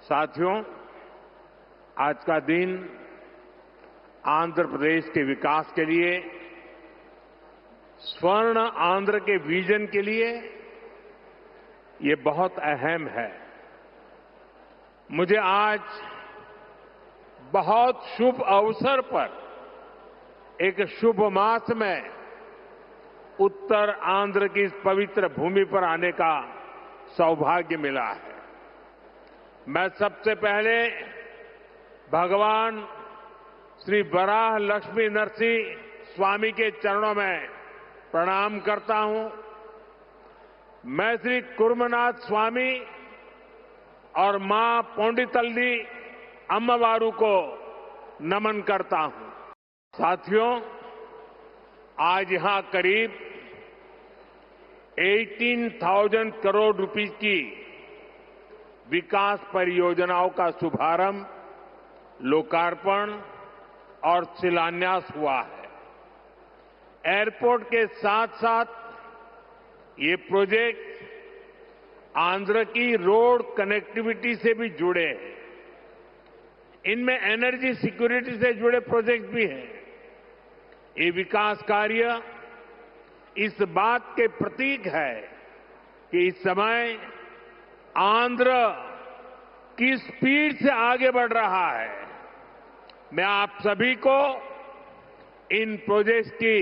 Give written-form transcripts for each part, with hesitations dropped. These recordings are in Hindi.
साथियों, आज का दिन आंध्र प्रदेश के विकास के लिए, स्वर्ण आंध्र के विजन के लिए ये बहुत अहम है। मुझे आज बहुत शुभ अवसर पर एक शुभ मास में उत्तर आंध्र की इस पवित्र भूमि पर आने का सौभाग्य मिला है। मैं सबसे पहले भगवान श्री वराह लक्ष्मी नरसिंह स्वामी के चरणों में प्रणाम करता हूं। मैं श्री कुर्मनाथ स्वामी और मां पोंडितल्ली अम्मवारू को नमन करता हूं। साथियों, आज यहां करीब 18,000 करोड़ रुपए की विकास परियोजनाओं का शुभारंभ, लोकार्पण और शिलान्यास हुआ है। एयरपोर्ट के साथ साथ ये प्रोजेक्ट आंध्र की रोड कनेक्टिविटी से भी जुड़े हैं। इनमें एनर्जी सिक्योरिटी से जुड़े प्रोजेक्ट भी हैं। ये विकास कार्य इस बात के प्रतीक है कि इस समय आंध्र किस स्पीड से आगे बढ़ रहा है। मैं आप सभी को इन प्रोजेक्ट्स की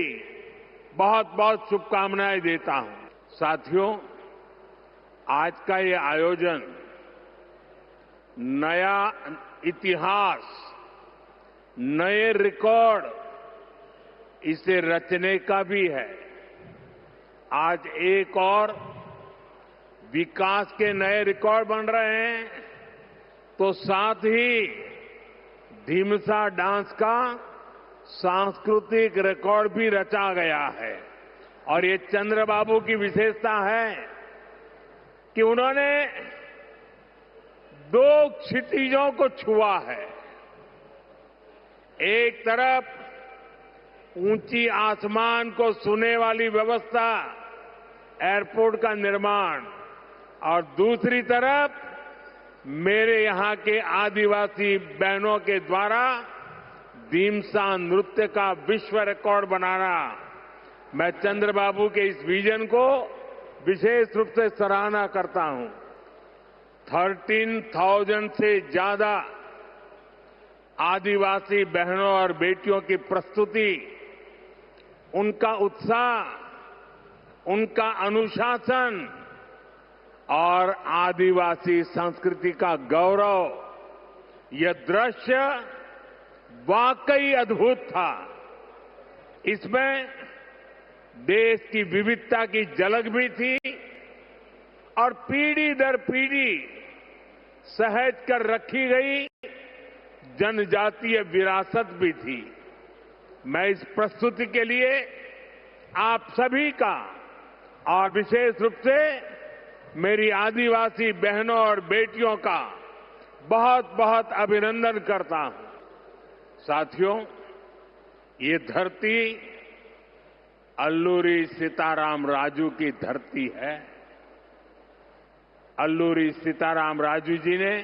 बहुत बहुत शुभकामनाएं देता हूं। साथियों, आज का ये आयोजन नया इतिहास, नए रिकॉर्ड इसे रचने का भी है। आज एक और विकास के नए रिकॉर्ड बन रहे हैं, तो साथ ही ढीमसा डांस का सांस्कृतिक रिकॉर्ड भी रचा गया है। और ये चंद्रबाबू की विशेषता है कि उन्होंने 2 क्षितिजों को छुआ है। एक तरफ ऊंची आसमान को छूने वाली व्यवस्था, एयरपोर्ट का निर्माण, और दूसरी तरफ मेरे यहां के आदिवासी बहनों के द्वारा ढीमसा नृत्य का विश्व रिकॉर्ड बनाना। मैं चंद्रबाबू के इस विजन को विशेष रूप से सराहना करता हूं। 13,000 से ज्यादा आदिवासी बहनों और बेटियों की प्रस्तुति, उनका उत्साह, उनका अनुशासन और आदिवासी संस्कृति का गौरव, यह दृश्य वाकई अद्भुत था। इसमें देश की विविधता की झलक भी थी और पीढ़ी दर पीढ़ी सहेज कर रखी गई जनजातीय विरासत भी थी। मैं इस प्रस्तुति के लिए आप सभी का और विशेष रूप से मेरी आदिवासी बहनों और बेटियों का बहुत बहुत अभिनंदन करता हूं। साथियों, ये धरती अल्लूरी सीताराम राजू की धरती है। अल्लूरी सीताराम राजू जी ने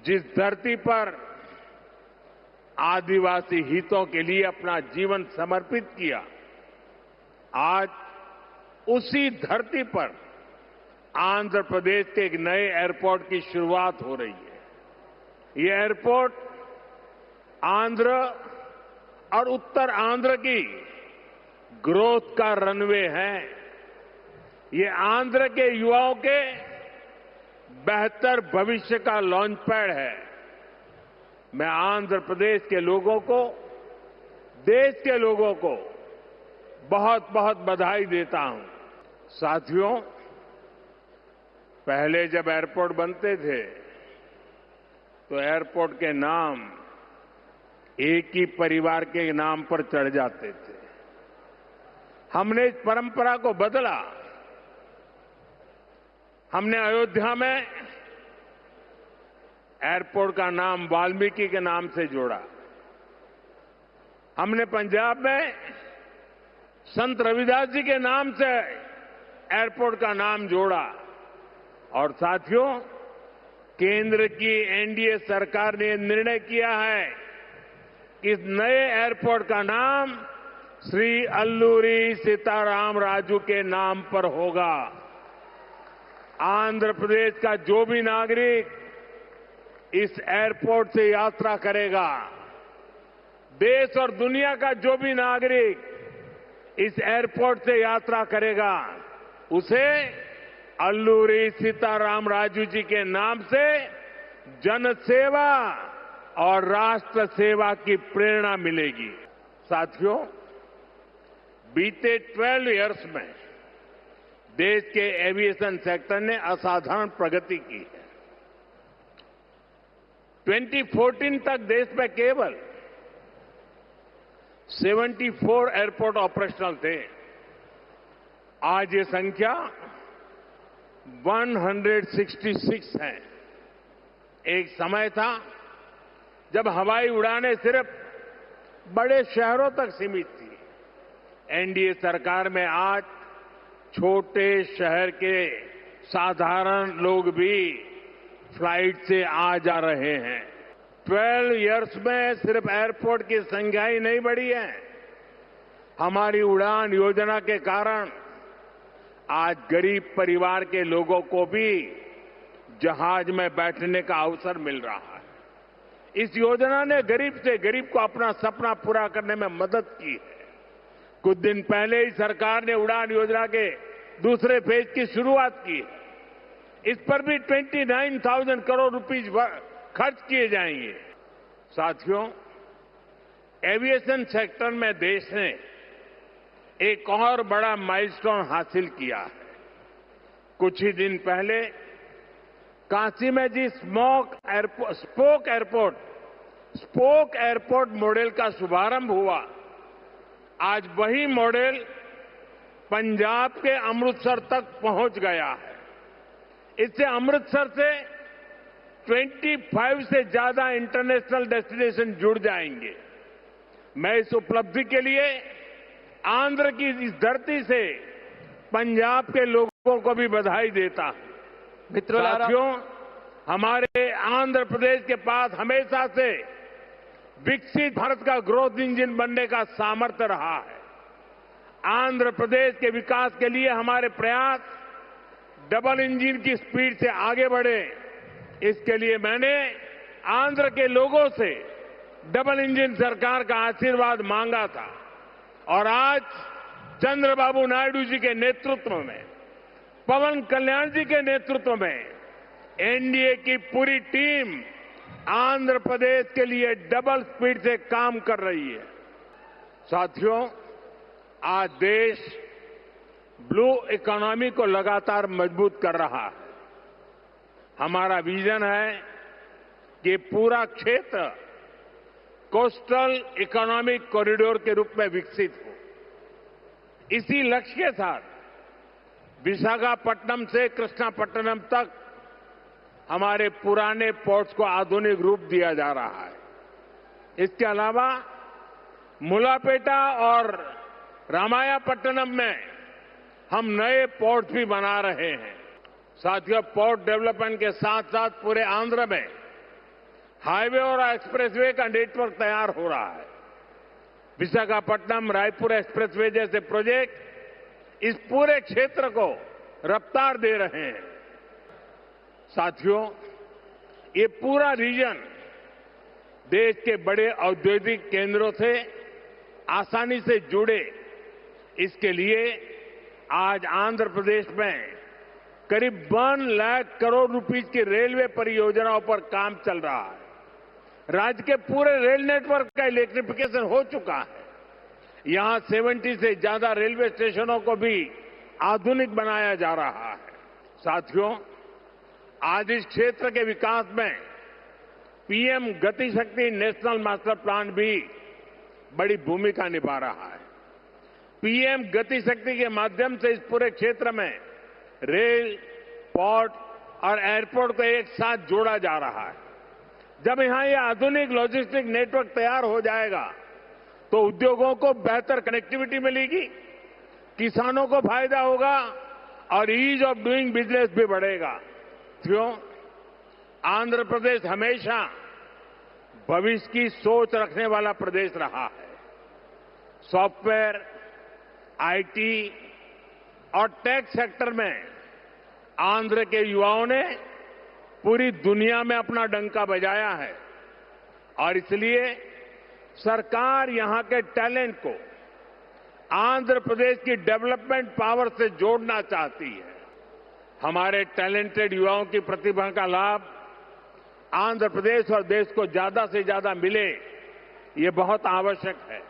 जिस धरती पर आदिवासी हितों के लिए अपना जीवन समर्पित किया, आज उसी धरती पर आंध्र प्रदेश के एक नए एयरपोर्ट की शुरुआत हो रही है। ये एयरपोर्ट आंध्र और उत्तर आंध्र की ग्रोथ का रनवे है। ये आंध्र के युवाओं के बेहतर भविष्य का लॉन्च पैड है। मैं आंध्र प्रदेश के लोगों को, देश के लोगों को बहुत बहुत बधाई देता हूं। साथियों, पहले जब एयरपोर्ट बनते थे तो एयरपोर्ट के नाम एक ही परिवार के नाम पर चढ़ जाते थे। हमने इस परंपरा को बदला। हमने अयोध्या में एयरपोर्ट का नाम वाल्मीकि के नाम से जोड़ा। हमने पंजाब में संत रविदास जी के नाम से एयरपोर्ट का नाम जोड़ा। और साथियों, केंद्र की एनडीए सरकार ने निर्णय किया है कि इस नए एयरपोर्ट का नाम श्री अल्लूरी सीताराम राजू के नाम पर होगा। आंध्र प्रदेश का जो भी नागरिक इस एयरपोर्ट से यात्रा करेगा, देश और दुनिया का जो भी नागरिक इस एयरपोर्ट से यात्रा करेगा, उसे अल्लूरी सीताराम राजू जी के नाम से जनसेवा और राष्ट्र सेवा की प्रेरणा मिलेगी। साथियों, बीते 12 इयर्स में देश के एविएशन सेक्टर ने असाधारण प्रगति की है। 2014 तक देश में केवल 74 एयरपोर्ट ऑपरेशनल थे। आज ये संख्या 166 है। एक समय था जब हवाई उड़ानें सिर्फ बड़े शहरों तक सीमित थी। एनडीए सरकार में आज छोटे शहर के साधारण लोग भी फ्लाइट से आ जा रहे हैं। 12 इयर्स में सिर्फ एयरपोर्ट की संख्या ही नहीं बढ़ी है, हमारी उड़ान योजना के कारण आज गरीब परिवार के लोगों को भी जहाज में बैठने का अवसर मिल रहा है। इस योजना ने गरीब से गरीब को अपना सपना पूरा करने में मदद की है। कुछ दिन पहले ही सरकार ने उड़ान योजना के दूसरे फेज की शुरुआत की है। इस पर भी 29,000 करोड़ रुपीस खर्च किए जाएंगे। साथियों, एविएशन सेक्टर में देश ने एक और बड़ा माइलस्टोन हासिल किया है। कुछ ही दिन पहले काशी में जिस स्पोक एयरपोर्ट मॉडल का शुभारंभ हुआ, आज वही मॉडल पंजाब के अमृतसर तक पहुंच गया है। इससे अमृतसर से 25 से ज्यादा इंटरनेशनल डेस्टिनेशन जुड़ जाएंगे। मैं इस उपलब्धि के लिए आंध्र की इस धरती से पंजाब के लोगों को भी बधाई देता हूं। साथियों, हमारे आंध्र प्रदेश के पास हमेशा से विकसित भारत का ग्रोथ इंजन बनने का सामर्थ्य रहा है। आंध्र प्रदेश के विकास के लिए हमारे प्रयास डबल इंजन की स्पीड से आगे बढ़े। इसके लिए मैंने आंध्र के लोगों से डबल इंजन सरकार का आशीर्वाद मांगा था और आज चंद्रबाबू नायडू जी के नेतृत्व में, पवन कल्याण जी के नेतृत्व में एनडीए की पूरी टीम आंध्र प्रदेश के लिए डबल स्पीड से काम कर रही है। साथियों, आज देश ब्लू इकोनॉमी को लगातार मजबूत कर रहा है। हमारा विजन है कि पूरा क्षेत्र कोस्टल इकोनॉमिक कॉरिडोर के रूप में विकसित हो। इसी लक्ष्य के साथ विशाखापट्टनम से कृष्णापट्टनम तक हमारे पुराने पोर्ट्स को आधुनिक रूप दिया जा रहा है। इसके अलावा मुलापेटा और रामायापट्टनम में हम नए पोर्ट भी बना रहे हैं। साथियों, पोर्ट डेवलपमेंट के साथ साथ पूरे आंध्र में हाईवे और एक्सप्रेसवे का नेटवर्क तैयार हो रहा है। विशाखापट्टनम रायपुर एक्सप्रेसवे जैसे प्रोजेक्ट इस पूरे क्षेत्र को रफ्तार दे रहे हैं। साथियों, ये पूरा रीजन देश के बड़े औद्योगिक केंद्रों से आसानी से जुड़े, इसके लिए आज आंध्र प्रदेश में करीब 1 लाख करोड़ रुपीस की रेलवे परियोजनाओं पर काम चल रहा है। राज्य के पूरे रेल नेटवर्क का इलेक्ट्रिफिकेशन हो चुका है। यहां 70 से ज्यादा रेलवे स्टेशनों को भी आधुनिक बनाया जा रहा है। साथियों, आज इस क्षेत्र के विकास में पीएम गति शक्ति नेशनल मास्टर प्लान भी बड़ी भूमिका निभा रहा है। पीएम गति शक्ति के माध्यम से इस पूरे क्षेत्र में रेल, पोर्ट और एयरपोर्ट को एक साथ जोड़ा जा रहा है। जब यहां ये आधुनिक लॉजिस्टिक नेटवर्क तैयार हो जाएगा तो उद्योगों को बेहतर कनेक्टिविटी मिलेगी, किसानों को फायदा होगा और ईज ऑफ डूइंग बिजनेस भी बढ़ेगा। क्यों? आंध्र प्रदेश हमेशा भविष्य की सोच रखने वाला प्रदेश रहा है। सॉफ्टवेयर, आईटी और टेक सेक्टर में आंध्र के युवाओं ने पूरी दुनिया में अपना डंका बजाया है और इसलिए सरकार यहां के टैलेंट को आंध्र प्रदेश की डेवलपमेंट पावर से जोड़ना चाहती है। हमारे टैलेंटेड युवाओं की प्रतिभा का लाभ आंध्र प्रदेश और देश को ज्यादा से ज्यादा मिले, ये बहुत आवश्यक है।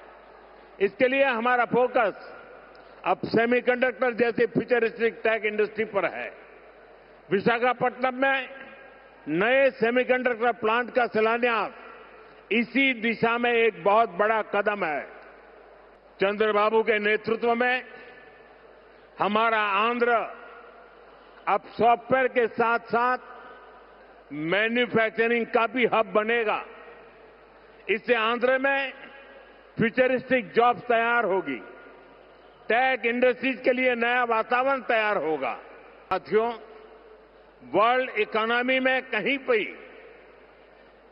इसके लिए हमारा फोकस अब सेमीकंडक्टर जैसी फ्यूचरिस्टिक टेक इंडस्ट्री पर है। विशाखापट्टनम में नए सेमीकंडक्टर प्लांट का शिलान्यास इसी दिशा में एक बहुत बड़ा कदम है। चंद्रबाबू के नेतृत्व में हमारा आंध्र अब सॉफ्टवेयर के साथ साथ मैन्युफैक्चरिंग का भी हब बनेगा। इससे आंध्र में फ्यूचरिस्टिक जॉब्स तैयार होगी, टेक इंडस्ट्रीज के लिए नया वातावरण तैयार होगा। साथियों, वर्ल्ड इकोनॉमी में कहीं भी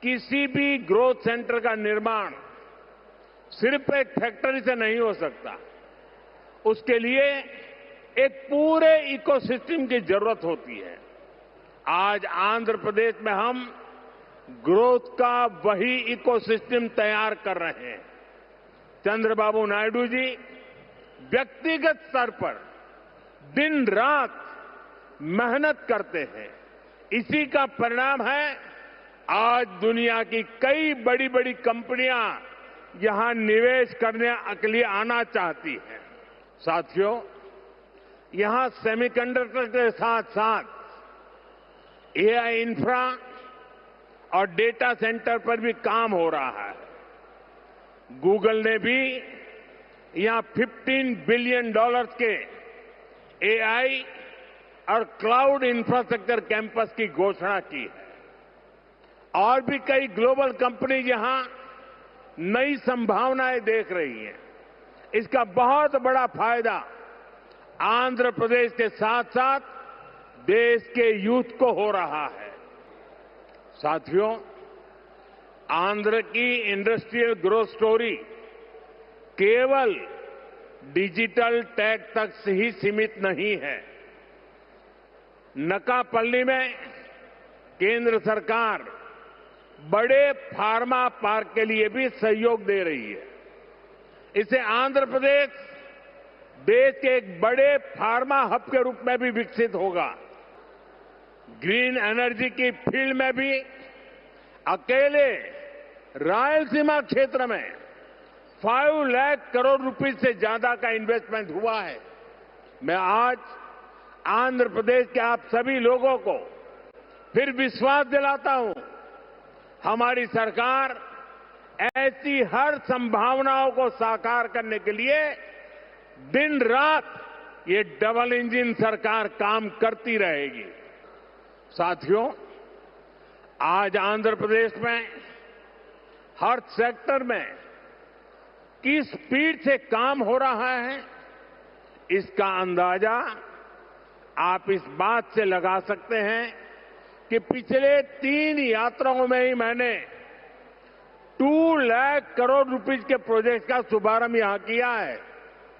किसी भी ग्रोथ सेंटर का निर्माण सिर्फ एक फैक्ट्री से नहीं हो सकता। उसके लिए एक पूरे इकोसिस्टम की जरूरत होती है। आज आंध्र प्रदेश में हम ग्रोथ का वही इकोसिस्टम तैयार कर रहे हैं। चंद्रबाबू नायडू जी व्यक्तिगत स्तर पर दिन रात मेहनत करते हैं। इसी का परिणाम है आज दुनिया की कई बड़ी बड़ी कंपनियां यहां निवेश करने के लिए आना चाहती हैं। साथियों, यहां सेमीकंडक्टर के साथ साथ एआई इंफ्रा और डेटा सेंटर पर भी काम हो रहा है। गूगल ने भी यहां $15 बिलियन के एआई और क्लाउड इंफ्रास्ट्रक्चर कैंपस की घोषणा की है और भी कई ग्लोबल कंपनी यहां नई संभावनाएं देख रही हैं। इसका बहुत बड़ा फायदा आंध्र प्रदेश के साथ साथ देश के यूथ को हो रहा है। साथियों, आंध्र की इंडस्ट्रियल ग्रोथ स्टोरी केवल डिजिटल टेक तक से ही सीमित नहीं है। नकापल्ली में केंद्र सरकार बड़े फार्मा पार्क के लिए भी सहयोग दे रही है। इससे आंध्र प्रदेश देश के एक बड़े फार्मा हब के रूप में भी विकसित होगा। ग्रीन एनर्जी की फील्ड में भी अकेले रायलसीमा क्षेत्र में 5 लाख करोड़ रुपए से ज्यादा का इन्वेस्टमेंट हुआ है। मैं आज आंध्र प्रदेश के आप सभी लोगों को फिर विश्वास दिलाता हूं, हमारी सरकार ऐसी हर संभावनाओं को साकार करने के लिए दिन रात ये डबल इंजन सरकार काम करती रहेगी। साथियों, आज आंध्र प्रदेश में हर सेक्टर में किस स्पीड से काम हो रहा है, इसका अंदाजा आप इस बात से लगा सकते हैं कि पिछले 3 यात्राओं में ही मैंने 2 लाख करोड़ रुपए के प्रोजेक्ट का शुभारंभ यहां किया है।